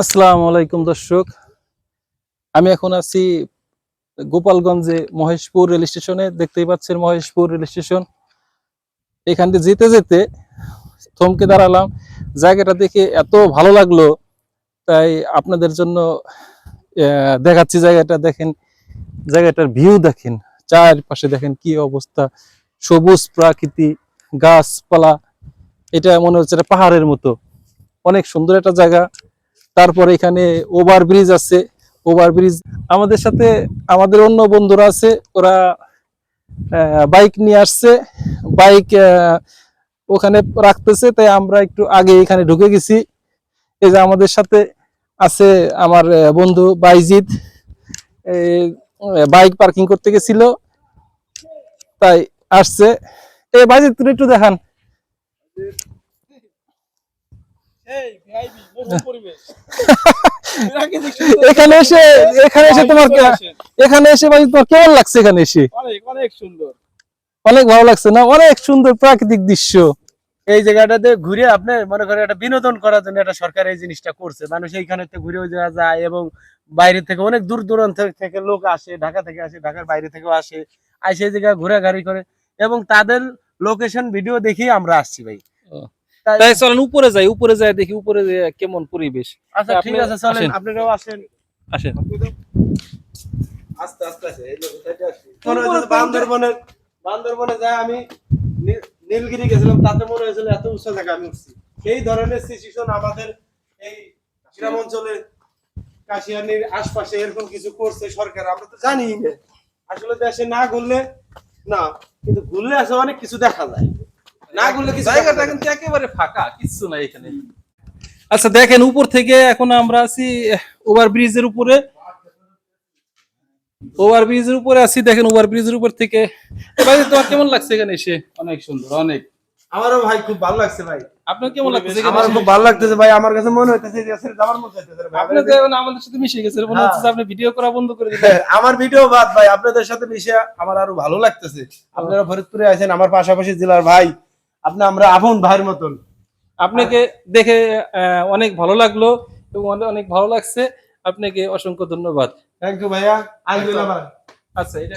আসসালামু আলাইকুম দর্শক, আমি এখন আছি গোপালগঞ্জে মহেশপুর রেল স্টেশনে। দেখতেই পাচ্ছেন মহেশপুর রেল স্টেশন। এখান দিয়ে যেতে যেতে থমকে দাঁড়ালাম। জায়গাটা দেখে এত ভালো লাগলো, তাই আপনাদের জন্য দেখাচ্ছি। জায়গাটা দেখেন, জায়গাটার ভিউ দেখেন, চারপাশে দেখেন কি অবস্থা, সবুজ প্রাকৃতি, গাছপালা। এটা মনে হচ্ছে একটা পাহাড়ের মতো, অনেক সুন্দর একটা জায়গা। তারপরে এখানে ওভারব্রিজ আছে, ওভারব্রিজ। আমাদের সাথে আমাদের অন্য বন্ধুরা আছে, ওরা বাইক নিয়ে আসছে, বাইক ওখানে রাখতেছে, তাই আমরা একটু আগে এখানে ঢুকে গেছি। এই যে আমাদের সাথে আছে আমার বন্ধু বাইজিৎ, বাইক পার্কিং করতে গেছিল, তাই আসছে। এই বাইজিৎ, তুমি একটু দেখান। এখানে এসে ভাই তোমার কেমন লাগছে? এখানে এসে অনেক সুন্দর, অনেক ভালো লাগছে না? অনেক সুন্দর প্রাকৃতিক দৃশ্য। এই জায়গাটাতে ঘুরে আপনি মনে করেন একটা বিনোদন করার জন্য একটা সরকার এই জিনিসটা করছে। মানুষ এইখানে ঘুরে ওই জায়গা যায় এবং বাইরে থেকে অনেক দূর দূরান্ত থেকে লোক আসে, ঢাকা থেকে আসে, ঢাকার বাইরে থেকেও আসে, সেই জায়গায় ঘোরাঘুরি করে এবং তাদের লোকেশন ভিডিও দেখেই আমরা আসছি ভাই। তাই চলেন উপরে যাই, উপরে যাই দেখি উপরে কেমন পরিবেশ। আচ্ছা ঠিক আছে, চলেন, আপনারাও আসেন। আসেন আস্তে আস্তে আসে। এই লোক সাইডে আসি। মনে হচ্ছে বান্দরবনে যায় আমি নীলগিরি গেছিলাম, তাতে মনে হয়েছিল এত উঁচু জায়গা আমি উঠছি। সেই ধরনের সিচুয়েশন আমাদের এই গ্রাম অঞ্চলে কাশিয়ানির আশপাশে এরকম কিছু করছে সরকার, আমরা তো জানি না। আসলে দেশে না ঘুরলে না, কিন্তু ঘুরলে আসলে অনেক কিছু দেখা যায়। না ঘুরলে কিছু জায়গাটা কিন্তু একেবারে ফাঁকা, কিচ্ছু নাই এখানে। আচ্ছা দেখেন, উপর থেকে এখন আমরা আছি ওভারব্রিজের উপরে। ওভারব্রিজের উপরে আছি, দেখেন ওভারব্রিজের উপর থেকে। ভাই তোমার কেমন লাগছে এখানে এসে? অনেক সুন্দর, অনেক। আমারও ভাই খুব ভালো লাগছে ভাই। আপনার কেমন লাগছে? আমার খুব ভালো লাগতেছে ভাই, আমার কাছে মনে হইতেছে যে আসলে যাওয়ার মতো হইতেছে ভাই। আপনি তো এখন আমাদের সাথে মিশে গেছেন, মনে হচ্ছে আপনি ভিডিও করা বন্ধ করে দিলেন। আমার ভিডিও বাদ ভাই, আপনাদের সাথে মিশে আমার আরো ভালো লাগতেছে। আপনারা ফরিদপুরে আছেন, আমার পাশাপাশি জেলার ভাই, আপনি আমরা আপন ভাইয়ের মতন। আপনাকে দেখে অনেক ভালো লাগলো এবং অনেক ভালো লাগছে। আপনাকে অসংখ্য ধন্যবাদ। থ্যাংক ইউ ভাইয়া। আইবেন আবার। আচ্ছা, এটা